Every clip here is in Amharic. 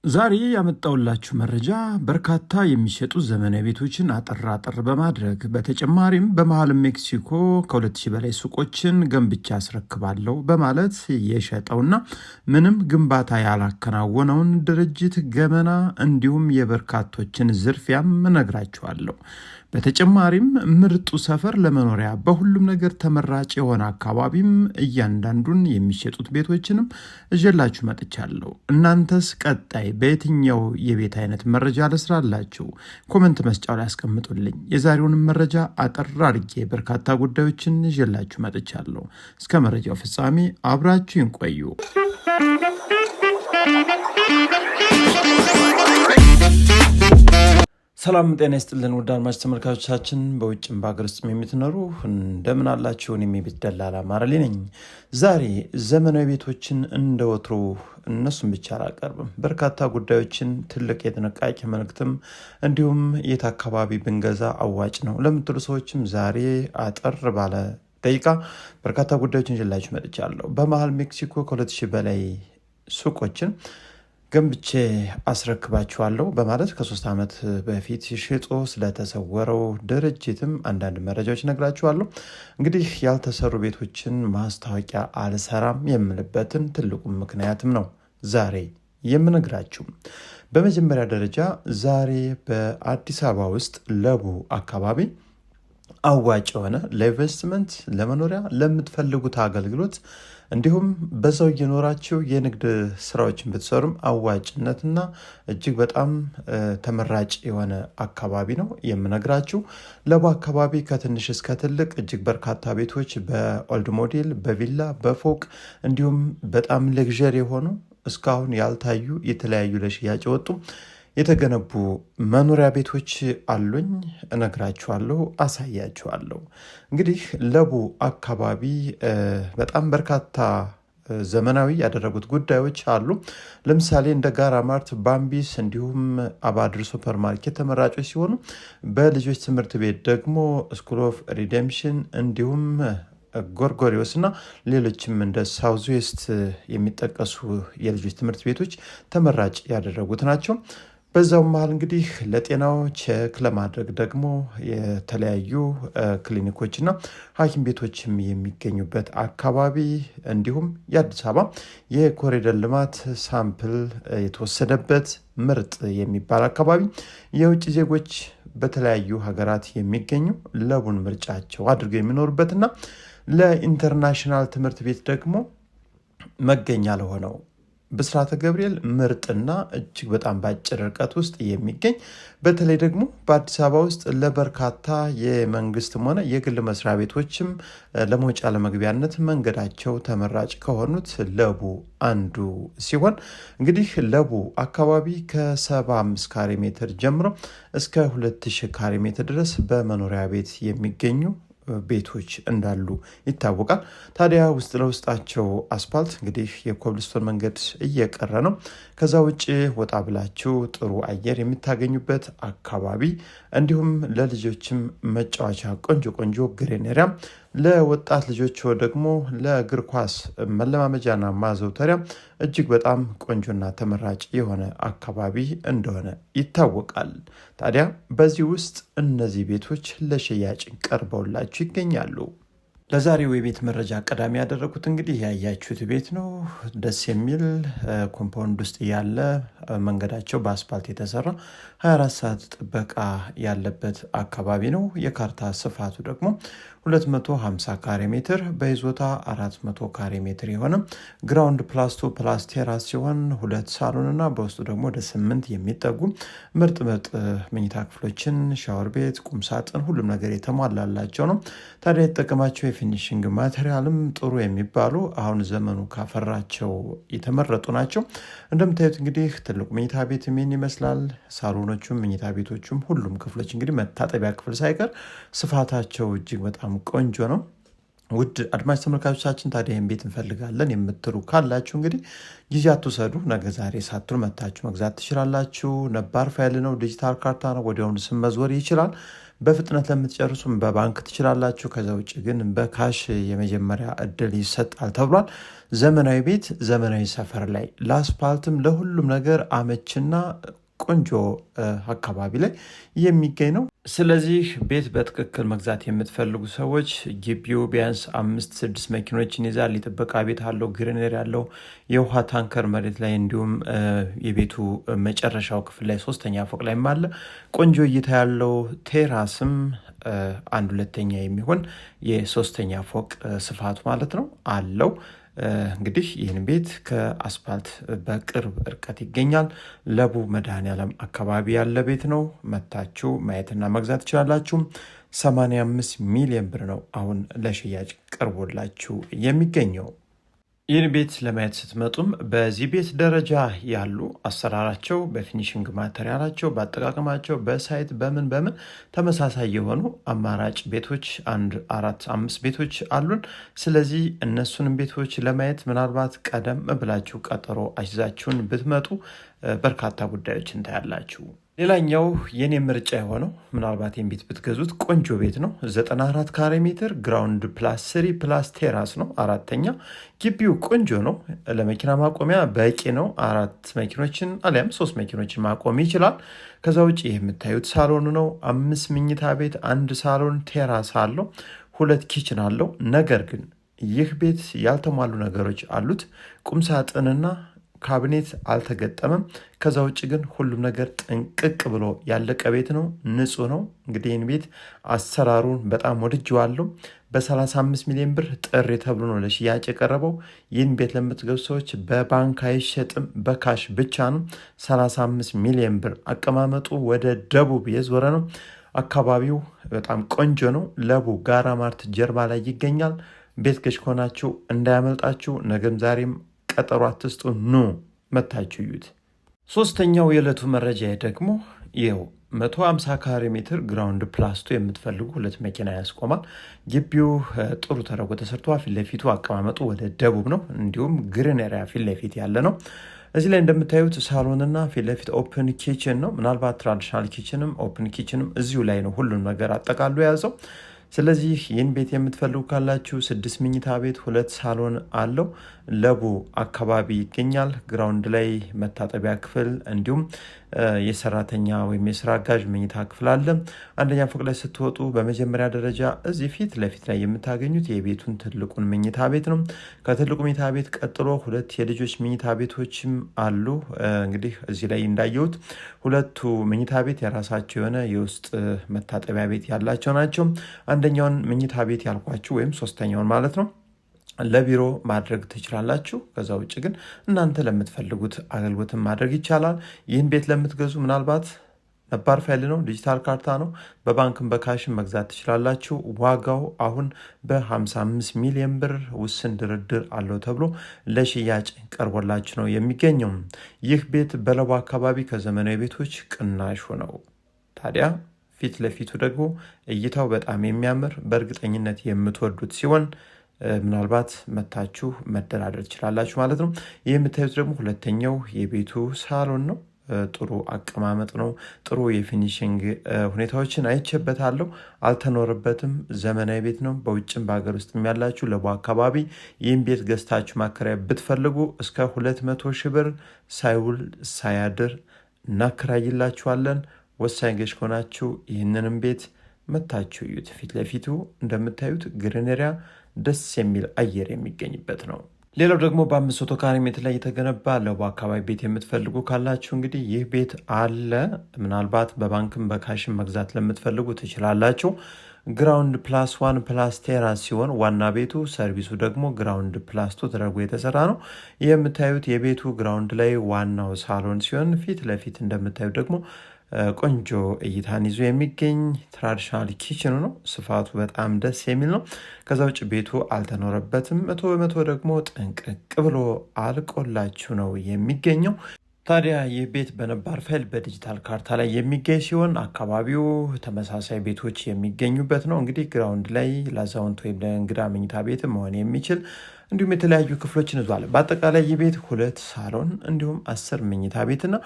ዛሬ ያመጣውላችሁ መረጃ በርካታ የሚሸጡ ዘመናዊ ቤቶችን አጠር በማድረግ በተጨማሪም በመሃል ሜክሲኮ ከ2000 በላይ ሱቆችን ገንብቻ አስረክባለሁ በማለት የሸጠውና ምንም ግንባታ ያላከናወነውን ድርጅት ገመና እንዲሁም የበርካቶችን ዝርፊያም እነግራችኋለሁ። በተጨማሪም ምርጡ ሰፈር ለመኖሪያ በሁሉም ነገር ተመራጭ የሆነ አካባቢም እያንዳንዱን የሚሸጡት ቤቶችንም እጀላችሁ መጥቻለሁ። እናንተስ ቀጣይ በየትኛው የቤት አይነት መረጃ ልስራላችሁ? ኮሜንት መስጫው ላይ አስቀምጡልኝ። የዛሬውንም መረጃ አጠር አድርጌ በርካታ ጉዳዮችን እጀላችሁ መጥቻለሁ። እስከ መረጃው ፍጻሜ አብራችሁን ቆዩ። ሰላም ጤና ይስጥልን ውድ አድማጭ ተመልካቾቻችን፣ በውጭም በአገር ውስጥም የምትኖሩ እንደምን አላችሁ? እኔም የቤት ደላላ ማረሌ ነኝ። ዛሬ ዘመናዊ ቤቶችን እንደወትሮ እነሱን ብቻ አላቀርብም። በርካታ ጉዳዮችን ትልቅ የጥንቃቄ መልእክትም እንዲሁም የት አካባቢ ብንገዛ አዋጭ ነው ለምትሉ ሰዎችም ዛሬ አጠር ባለ ደቂቃ በርካታ ጉዳዮችን ይዤላችሁ መጥቻለሁ። በመሃል ሜክሲኮ ከ2000 በላይ ሱቆችን ገንብቼ አስረክባችኋለሁ በማለት ከ3 ዓመት በፊት ሽጦ ስለተሰወረው ድርጅትም አንዳንድ መረጃዎች ነግራችኋለሁ። እንግዲህ ያልተሰሩ ቤቶችን ማስታወቂያ አልሰራም የምልበትን ትልቁ ምክንያትም ነው ዛሬ የምነግራችሁ። በመጀመሪያ ደረጃ ዛሬ በአዲስ አበባ ውስጥ ለቡ አካባቢ አዋጭ የሆነ ለኢንቨስትመንት፣ ለመኖሪያ፣ ለምትፈልጉት አገልግሎት እንዲሁም በዛው እየኖራችሁ የንግድ ስራዎችን ብትሰሩም አዋጭነትና እጅግ በጣም ተመራጭ የሆነ አካባቢ ነው የምነግራችሁ። ለቡ አካባቢ ከትንሽ እስከ ትልቅ እጅግ በርካታ ቤቶች በኦልድ ሞዴል፣ በቪላ፣ በፎቅ እንዲሁም በጣም ሌግዠሪ የሆኑ እስካሁን ያልታዩ የተለያዩ ለሽያጭ ወጡ የተገነቡ መኖሪያ ቤቶች አሉኝ። እነግራችኋለሁ፣ አሳያችኋለሁ። እንግዲህ ለቡ አካባቢ በጣም በርካታ ዘመናዊ ያደረጉት ጉዳዮች አሉ። ለምሳሌ እንደ ጋራ ማርት፣ ባምቢስ እንዲሁም አባድር ሱፐር ማርኬት ተመራጮች ሲሆኑ በልጆች ትምህርት ቤት ደግሞ ስኩል ኦፍ ሪዴምሽን እንዲሁም ጎርጎሪዮስ እና ሌሎችም እንደ ሳውዝ ዌስት የሚጠቀሱ የልጆች ትምህርት ቤቶች ተመራጭ ያደረጉት ናቸው። በዛው መሃል እንግዲህ ለጤናው ቼክ ለማድረግ ደግሞ የተለያዩ ክሊኒኮችና ሐኪም ቤቶችም የሚገኙበት አካባቢ እንዲሁም የአዲስ አበባ የኮሪደር ልማት ሳምፕል የተወሰደበት ምርጥ የሚባል አካባቢ የውጭ ዜጎች በተለያዩ ሀገራት የሚገኙ ለቡን ምርጫቸው አድርገው የሚኖሩበትና ለኢንተርናሽናል ትምህርት ቤት ደግሞ መገኛ ለሆነው ብስራተ ገብርኤል ምርጥና እጅግ በጣም በአጭር ርቀት ውስጥ የሚገኝ በተለይ ደግሞ በአዲስ አበባ ውስጥ ለበርካታ የመንግስትም ሆነ የግል መስሪያ ቤቶችም ለመውጫ ለመግቢያነት መንገዳቸው ተመራጭ ከሆኑት ለቡ አንዱ ሲሆን እንግዲህ ለቡ አካባቢ ከ75 ካሬ ሜትር ጀምሮ እስከ 2000 ካሬ ሜትር ድረስ በመኖሪያ ቤት የሚገኙ ቤቶች እንዳሉ ይታወቃል። ታዲያ ውስጥ ለውስጣቸው አስፓልት እንግዲህ የኮብልስቶን መንገድ እየቀረ ነው። ከዛ ውጭ ወጣ ብላችሁ ጥሩ አየር የሚታገኙበት አካባቢ እንዲሁም ለልጆችም መጫወቻ ቆንጆ ግሬነሪያ፣ ለወጣት ልጆች ደግሞ ለእግር ኳስ መለማመጃና ማዘውተሪያ እጅግ በጣም ቆንጆና ተመራጭ የሆነ አካባቢ እንደሆነ ይታወቃል። ታዲያ በዚህ ውስጥ እነዚህ ቤቶች ለሽያጭ ቀርበውላችሁ ይገኛሉ። ለዛሬው የቤት መረጃ ቀዳሚ ያደረኩት እንግዲህ ያያችሁት ቤት ነው። ደስ የሚል ኮምፓውንድ ውስጥ ያለ መንገዳቸው በአስፓልት የተሰራ 24 ሰዓት ጥበቃ ያለበት አካባቢ ነው። የካርታ ስፋቱ ደግሞ 250 ካሬ ሜትር በይዞታ 400 ካሬ ሜትር የሆነ ግራውንድ ፕላስ 2 ፕላስ ቴራስ ሲሆን 2 ሳሎን እና በውስጡ ደግሞ ወደ 8 የሚጠጉ ምርጥ መኝታ ክፍሎችን፣ ሻወር ቤት፣ ቁም ሳጥን፣ ሁሉም ነገር የተሟላላቸው ነው። ታዲያ የተጠቀማቸው የፊኒሽንግ ማቴሪያልም ጥሩ የሚባሉ አሁን ዘመኑ ካፈራቸው የተመረጡ ናቸው። እንደምታዩት እንግዲህ ትልቁ መኝታ ቤት ምን ይመስላል። ሳሎኖቹም መኝታ ቤቶቹም ሁሉም ክፍሎች እንግዲህ መታጠቢያ ክፍል ሳይቀር ስፋታቸው እጅግ በጣም ቆንጆ ነው። ውድ አድማጭ ተመልካቾቻችን ታዲያ ይህን ቤት እንፈልጋለን የምትሉ ካላችሁ እንግዲህ ጊዜ አትውሰዱ። ነገ ዛሬ ሳትሉ መታችሁ መግዛት ትችላላችሁ። ነባር ፋይል ነው፣ ዲጂታል ካርታ ነው። ወዲያውኑ ስም መዞር ይችላል። በፍጥነት ለምትጨርሱም በባንክ ትችላላችሁ። ከዛ ውጭ ግን በካሽ የመጀመሪያ እድል ይሰጣል ተብሏል። ዘመናዊ ቤት ዘመናዊ ሰፈር ላይ ለአስፓልትም ለሁሉም ነገር አመችና ቆንጆ አካባቢ ላይ የሚገኝ ነው። ስለዚህ ቤት በትክክል መግዛት የምትፈልጉ ሰዎች ግቢው ቢያንስ 5-6 መኪኖችን ይዛል። የጥበቃ ቤት አለው፣ ግሪነሪ ያለው፣ የውሃ ታንከር መሬት ላይ እንዲሁም የቤቱ መጨረሻው ክፍል ላይ 3ኛ ፎቅ ላይም አለ። ቆንጆ እይታ ያለው ቴራስም 1/2 የሚሆን የ3ኛ ፎቅ ስፋቱ ማለት ነው አለው። እንግዲህ ይህን ቤት ከአስፓልት በቅርብ ርቀት ይገኛል። ለቡ መድኃኔዓለም አካባቢ ያለ ቤት ነው። መታችሁ ማየትና መግዛት ትችላላችሁ። 85 ሚሊዮን ብር ነው አሁን ለሽያጭ ቀርቦላችሁ የሚገኘው። ይህን ቤት ለማየት ስትመጡም በዚህ ቤት ደረጃ ያሉ አሰራራቸው፣ በፊኒሽንግ ማቴሪያላቸው፣ በአጠቃቀማቸው፣ በሳይት በምን ተመሳሳይ የሆኑ አማራጭ ቤቶች 4-5 ቤቶች አሉን። ስለዚህ እነሱንም ቤቶች ለማየት ምናልባት ቀደም ብላችሁ ቀጠሮ አስይዛችሁን ብትመጡ በርካታ ጉዳዮችን ታያላችሁ። ሌላኛው የኔ ምርጫ የሆነው ምናልባት ቤት ብትገዙት ቆንጆ ቤት ነው። 94 ካሬ ሜትር ግራውንድ ፕላስ 3 ፕላስ ቴራስ ነው። 4ኛ ግቢው ቆንጆ ነው። ለመኪና ማቆሚያ በቂ ነው። 4 መኪኖችን አሊያም 3 መኪኖችን ማቆም ይችላል። ከዛ ውጭ የምታዩት ሳሎኑ ነው። 5 መኝታ ቤት፣ 1 ሳሎን፣ ቴራስ አለው፣ 2 ኪችን አለው። ነገር ግን ይህ ቤት ያልተሟሉ ነገሮች አሉት። ቁምሳጥንና ካቢኔት አልተገጠመም። ከዛ ውጭ ግን ሁሉም ነገር ጥንቅቅ ብሎ ያለቀ ቤት ነው። ንጹህ ነው። እንግዲህ ይህን ቤት አሰራሩን በጣም ወድጄዋለሁ። በ35 ሚሊዮን ብር ጥሪ ተብሎ ነው ለሽያጭ የቀረበው። ይህን ቤት ለምትገዙ ሰዎች በባንክ አይሸጥም፣ በካሽ ብቻ ነው። 35 ሚሊዮን ብር። አቀማመጡ ወደ ደቡብ የዞረ ነው። አካባቢው በጣም ቆንጆ ነው። ለቡ ጋራ ማርት ጀርባ ላይ ይገኛል። ቤት ገዥ ከሆናችሁ እንዳያመልጣችሁ። ነገም ዛሬም ቀጠሮ አትስጡ፣ ኑ መታችሁ እዩት። 3ኛው የዕለቱ መረጃ ደግሞ ይኸው 150 ካሬ ሜትር ግራውንድ ፕላስቶ የምትፈልጉ 2 መኪና ያስቆማል። ግቢው ጥሩ ተደርጎ ተሰርቷል። ፊት ለፊቱ አቀማመጡ ወደ ደቡብ ነው። እንዲሁም ግሪነሪ ፊት ለፊት ያለ ነው። እዚህ ላይ እንደምታዩት ሳሎንና ፊት ለፊት ኦፕን ኪችን ነው። ምናልባት ትራዲሽናል ኪችንም ኦፕን ኪችንም እዚሁ ላይ ነው ሁሉን ነገር አጠቃሉ የያዘው። ስለዚህ ይህን ቤት የምትፈልጉ ካላችሁ 6 መኝታ ቤት 2 ሳሎን አለው። ለቡ አካባቢ ይገኛል። ግራውንድ ላይ መታጠቢያ ክፍል እንዲሁም የሰራተኛ ወይም የስራ አጋዥ መኝታ ክፍል አለ። 1ኛ ፎቅ ላይ ስትወጡ በመጀመሪያ ደረጃ እዚህ ፊት ለፊት ላይ የምታገኙት የቤቱን ትልቁን መኝታ ቤት ነው። ከትልቁ መኝታ ቤት ቀጥሎ 2 የልጆች መኝታ ቤቶችም አሉ። እንግዲህ እዚህ ላይ እንዳየሁት 2ቱ መኝታ ቤት የራሳቸው የሆነ የውስጥ መታጠቢያ ቤት ያላቸው ናቸው። አንደኛውን መኝታ ቤት ያልኳችሁ ወይም 3ኛውን ማለት ነው ለቢሮ ማድረግ ትችላላችሁ። ከዛ ውጭ ግን እናንተ ለምትፈልጉት አገልግሎትን ማድረግ ይቻላል። ይህን ቤት ለምትገዙ ምናልባት ነባር ፋይል ነው፣ ዲጂታል ካርታ ነው፣ በባንክም በካሽን መግዛት ትችላላችሁ። ዋጋው አሁን በ55 ሚሊዮን ብር ውስን ድርድር አለው ተብሎ ለሽያጭ ቀርቦላችሁ ነው የሚገኘው። ይህ ቤት በለቡ አካባቢ ከዘመናዊ ቤቶች ቅናሹ ነው። ታዲያ ፊት ለፊቱ ደግሞ እይታው በጣም የሚያምር በእርግጠኝነት የምትወዱት ሲሆን ምናልባት መታችሁ መደራደር ትችላላችሁ ማለት ነው። ይህ የምታዩት ደግሞ 2ኛው የቤቱ ሳሎን ነው። ጥሩ አቀማመጥ ነው። ጥሩ የፊኒሽንግ ሁኔታዎችን አይቼበታለሁ። አልተኖረበትም። ዘመናዊ ቤት ነው። በውጭም በሀገር ውስጥ ያላችሁ ለቡ አካባቢ ይህን ቤት ገዝታችሁ ማከራያ ብትፈልጉ እስከ 200 ሺህ ብር ሳይውል ሳያድር እናከራይላችኋለን። ወሳኝ ገዥ ከሆናችሁ ይህንንም ቤት መታችሁ እዩት። ፊት ለፊቱ እንደምታዩት ግሪነሪያ ደስ የሚል አየር የሚገኝበት ነው። ሌላው ደግሞ በ500 ካሬ ሜትር ላይ የተገነባ ለቡ አካባቢ ቤት የምትፈልጉ ካላችሁ እንግዲህ ይህ ቤት አለ። ምናልባት በባንክም በካሽም መግዛት ለምትፈልጉ ትችላላችሁ። ግራውንድ ፕላስ 1 ፕላስ ቴራስ ሲሆን ዋና ቤቱ ሰርቪሱ ደግሞ ግራውንድ ፕላስ 2 ተደርጎ የተሰራ ነው። ይህ የምታዩት የቤቱ ግራውንድ ላይ ዋናው ሳሎን ሲሆን ፊት ለፊት እንደምታዩት ደግሞ ቆንጆ እይታን ይዞ የሚገኝ ትራዲሽናል ኪችኑ ነው። ስፋቱ በጣም ደስ የሚል ነው። ከዛ ውጭ ቤቱ አልተኖረበትም። 100% ደግሞ ጥንቅቅ ብሎ አልቆላችሁ ነው የሚገኘው። ታዲያ ይህ ቤት በነባር ፋይል በዲጂታል ካርታ ላይ የሚገኝ ሲሆን አካባቢው ተመሳሳይ ቤቶች የሚገኙበት ነው። እንግዲህ ግራውንድ ላይ ለአዛውንት ወይም ለእንግዳ መኝታ ቤት መሆን የሚችል እንዲሁም የተለያዩ ክፍሎችን ይዟል። በአጠቃላይ ይህ ቤት 2 ሳሎን እንዲሁም 10 መኝታ ቤትና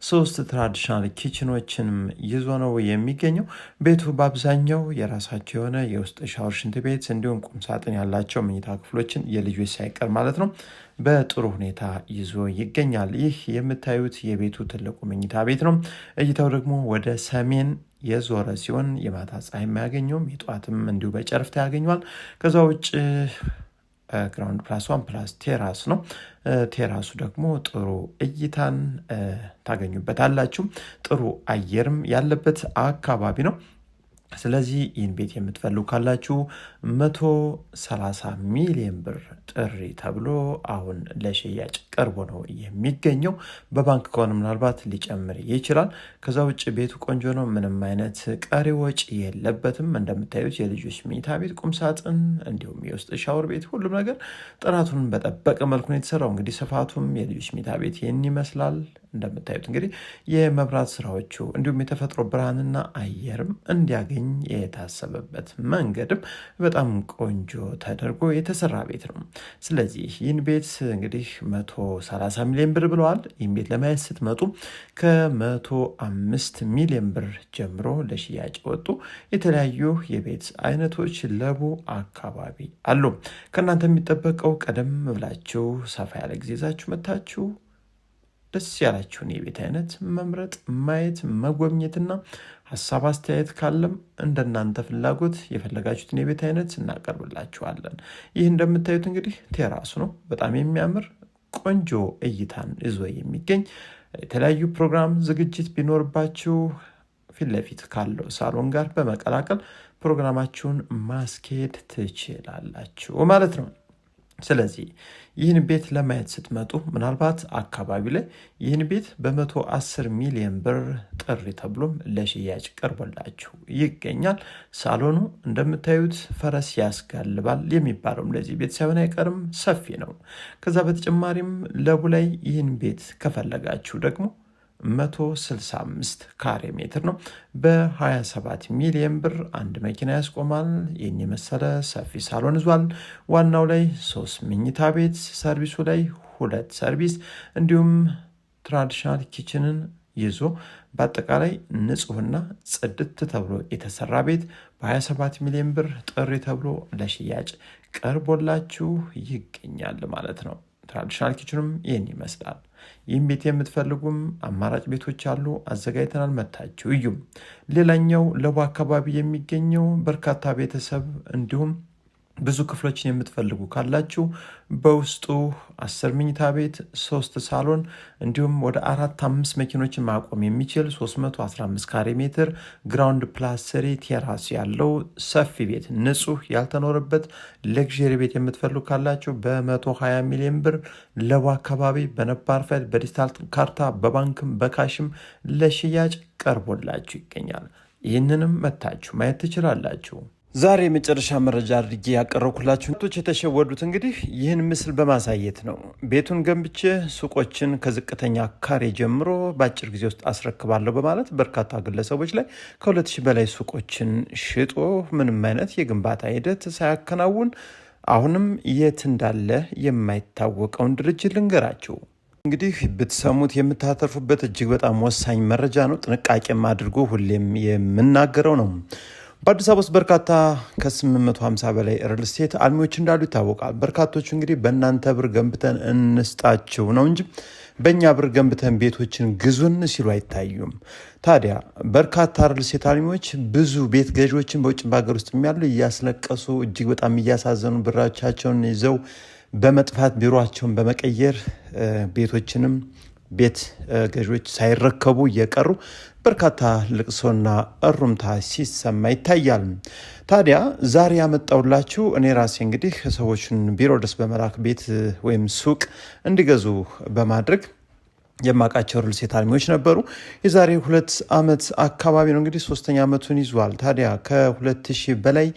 3 ትራዲሽናል ኪችኖችንም ይዞ ነው የሚገኘው። ቤቱ በአብዛኛው የራሳቸው የሆነ የውስጥ ሻወር፣ ሽንት ቤት እንዲሁም ቁምሳጥን ያላቸው መኝታ ክፍሎችን የልጆች ሳይቀር ማለት ነው በጥሩ ሁኔታ ይዞ ይገኛል። ይህ የምታዩት የቤቱ ትልቁ መኝታ ቤት ነው። እይታው ደግሞ ወደ ሰሜን የዞረ ሲሆን የማታ ፀሐይ የማያገኘውም የጠዋትም እንዲሁ በጨረፍታ ያገኘዋል። ከዛ ውጭ ግራውንድ ፕላስ 1 ፕላስ ቴራስ ነው። ቴራሱ ደግሞ ጥሩ እይታን ታገኙበታላችሁ። ጥሩ አየርም ያለበት አካባቢ ነው። ስለዚህ ይህን ቤት የምትፈልጉ ካላችሁ 130 ሚሊዮን ብር ጥሪ ተብሎ አሁን ለሽያጭ ቀርቦ ነው የሚገኘው። በባንክ ከሆነ ምናልባት ሊጨምር ይችላል። ከዛ ውጭ ቤቱ ቆንጆ ነው። ምንም አይነት ቀሪ ወጪ የለበትም። እንደምታዩት የልጆች መኝታ ቤት፣ ቁምሳጥን እንዲሁም የውስጥ ሻወር ቤት፣ ሁሉም ነገር ጥራቱን በጠበቀ መልኩ ነው የተሰራው። እንግዲህ ስፋቱም የልጆች መኝታ ቤት ይህን ይመስላል። እንደምታዩት እንግዲህ የመብራት ስራዎቹ እንዲሁም የተፈጥሮ ብርሃንና አየርም እንዲያገኝ የታሰበበት መንገድም በጣም ቆንጆ ተደርጎ የተሰራ ቤት ነው። ስለዚህ ይህን ቤት እንግዲህ 130 ሚሊዮን ብር ብለዋል። ይህን ቤት ለማየት ስትመጡ ከ105 ሚሊዮን ብር ጀምሮ ለሽያጭ ወጡ የተለያዩ የቤት አይነቶች ለቡ አካባቢ አሉ። ከእናንተ የሚጠበቀው ቀደም ብላችሁ ሰፋ ያለ ጊዜ ይዛችሁ መታችሁ ደስ ያላችሁን የቤት አይነት መምረጥ፣ ማየት፣ መጎብኘትና ሀሳብ አስተያየት ካለም እንደናንተ ፍላጎት የፈለጋችሁትን የቤት አይነት እናቀርብላችኋለን። ይህ እንደምታዩት እንግዲህ ቴራሱ ነው። በጣም የሚያምር ቆንጆ እይታን ይዞ የሚገኝ የተለያዩ ፕሮግራም ዝግጅት ቢኖርባችሁ ፊት ለፊት ካለው ሳሎን ጋር በመቀላቀል ፕሮግራማችሁን ማስኬድ ትችላላችሁ ማለት ነው። ስለዚህ ይህን ቤት ለማየት ስትመጡ ምናልባት አካባቢ ላይ ይህን ቤት በ110 ሚሊዮን ብር ጥሪ ተብሎም ለሽያጭ ቀርቦላችሁ ይገኛል። ሳሎኑ እንደምታዩት ፈረስ ያስጋልባል የሚባለውም ለዚህ ቤት ሳይሆን አይቀርም፣ ሰፊ ነው። ከዛ በተጨማሪም ለቡ ላይ ይህን ቤት ከፈለጋችሁ ደግሞ 165 ካሬ ሜትር ነው። በ27 ሚሊዮን ብር አንድ መኪና ያስቆማል። ይህን የመሰለ ሰፊ ሳሎን ይዟል። ዋናው ላይ 3 መኝታ ቤት፣ ሰርቪሱ ላይ 2 ሰርቪስ እንዲሁም ትራዲሽናል ኪችንን ይዞ በአጠቃላይ ንጹህና ጽድት ተብሎ የተሰራ ቤት በ27 ሚሊዮን ብር ጥሪ ተብሎ ለሽያጭ ቀርቦላችሁ ይገኛል ማለት ነው። ትራዲሽናል ኪችንም ይህን ይመስላል። ይህም ቤት የምትፈልጉም አማራጭ ቤቶች አሉ፣ አዘጋጅተናል፣ መታችሁ እዩም። ሌላኛው ለቡ አካባቢ የሚገኘው በርካታ ቤተሰብ እንዲሁም ብዙ ክፍሎችን የምትፈልጉ ካላችሁ በውስጡ 10 መኝታ ቤት፣ 3 ሳሎን እንዲሁም ወደ 4-5 መኪኖችን ማቆም የሚችል 315 ካሬ ሜትር ግራውንድ ፕላስ 3 ቴራስ ያለው ሰፊ ቤት፣ ንጹህ ያልተኖረበት ሌክዠሪ ቤት የምትፈልጉ ካላችሁ በ120 ሚሊዮን ብር ለቡ አካባቢ በነባር ፋይል በዲጂታል ካርታ በባንክም በካሽም ለሽያጭ ቀርቦላችሁ ይገኛል። ይህንንም መታችሁ ማየት ትችላላችሁ። ዛሬ የመጨረሻ መረጃ አድርጌ ያቀረብኩላችሁ ቶች የተሸወዱት እንግዲህ ይህን ምስል በማሳየት ነው። ቤቱን ገንብቼ ሱቆችን ከዝቅተኛ ካሬ ጀምሮ በአጭር ጊዜ ውስጥ አስረክባለሁ በማለት በርካታ ግለሰቦች ላይ ከ2000 በላይ ሱቆችን ሽጦ ምንም አይነት የግንባታ ሂደት ሳያከናውን አሁንም የት እንዳለ የማይታወቀውን ድርጅት ልንገራችሁ። እንግዲህ ብትሰሙት የምታተርፉበት እጅግ በጣም ወሳኝ መረጃ ነው። ጥንቃቄም አድርጎ ሁሌም የምናገረው ነው። በአዲስ አበባ ውስጥ በርካታ ከ850 በላይ ሪል ስቴት አልሚዎች እንዳሉ ይታወቃል። በርካቶቹ እንግዲህ በእናንተ ብር ገንብተን እንስጣችሁ ነው እንጂ በእኛ ብር ገንብተን ቤቶችን ግዙን ሲሉ አይታዩም። ታዲያ በርካታ ሪል ስቴት አልሚዎች ብዙ ቤት ገዢዎችን በውጭ በሀገር ውስጥ ያሉ እያስለቀሱ እጅግ በጣም እያሳዘኑ ብራቻቸውን ይዘው በመጥፋት ቢሮቸውን በመቀየር ቤቶችንም ቤት ገዢዎች ሳይረከቡ እየቀሩ በርካታ ልቅሶና እሩምታ ሲሰማ ይታያል። ታዲያ ዛሬ ያመጣውላችሁ እኔ ራሴ እንግዲህ ሰዎችን ቢሮ ድረስ በመላክ ቤት ወይም ሱቅ እንዲገዙ በማድረግ የማውቃቸው ሪል ስቴት አልሚዎች ነበሩ። የዛሬ 2 ዓመት አካባቢ ነው እንግዲህ 3ኛ ዓመቱን ይዟል። ታዲያ ከ2000 በላይ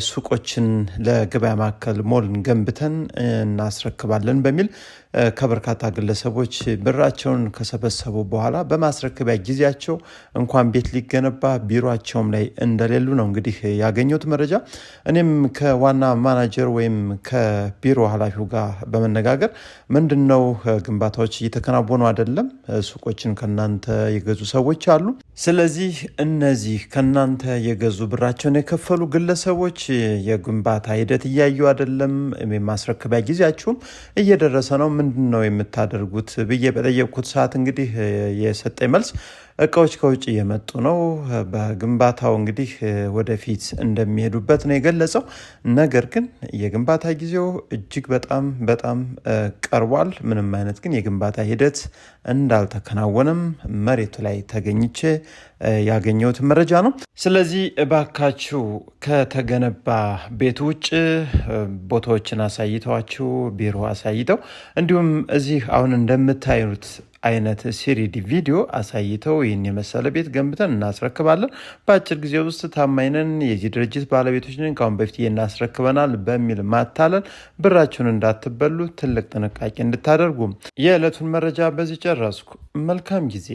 ሱቆችን ለገበያ ማዕከል ሞልን ገንብተን እናስረክባለን በሚል ከበርካታ ግለሰቦች ብራቸውን ከሰበሰቡ በኋላ በማስረከቢያ ጊዜያቸው እንኳን ቤት ሊገነባ ቢሮቸውም ላይ እንደሌሉ ነው እንግዲህ ያገኘሁት መረጃ። እኔም ከዋና ማናጀር ወይም ከቢሮ ኃላፊው ጋር በመነጋገር ምንድነው ግንባታዎች እየተከናወኑ አይደለም፣ ሱቆችን ከናንተ የገዙ ሰዎች አሉ። ስለዚህ እነዚህ ከናንተ የገዙ ብራቸውን የከፈሉ ግለሰቦች የግንባታ ሂደት እያዩ አይደለም፣ ማስረከቢያ ጊዜያችሁም እየደረሰ ነው፣ ምንድነው የምታደርጉት ብዬ በጠየቅኩት ሰዓት እንግዲህ የሰጠኝ መልስ እቃዎች ከውጭ እየመጡ ነው፣ በግንባታው እንግዲህ ወደፊት እንደሚሄዱበት ነው የገለጸው። ነገር ግን የግንባታ ጊዜው እጅግ በጣም ቀርቧል። ምንም አይነት ግን የግንባታ ሂደት እንዳልተከናወነም መሬቱ ላይ ተገኝቼ ያገኘሁት መረጃ ነው። ስለዚህ እባካችሁ ከተገነባ ቤት ውጭ ቦታዎችን አሳይተዋችሁ ቢሮ አሳይተው እንዲሁም እዚህ አሁን እንደምታዩት አይነት ሲሪዲ ቪዲዮ አሳይተው ይህን የመሰለ ቤት ገንብተን እናስረክባለን፣ በአጭር ጊዜ ውስጥ ታማኝነን የዚህ ድርጅት ባለቤቶች ነን፣ ካሁን በፊት እናስረክበናል በሚል ማታለል ብራችሁን እንዳትበሉ ትልቅ ጥንቃቄ እንድታደርጉ። የዕለቱን መረጃ በዚህ ጨረስኩ። መልካም ጊዜ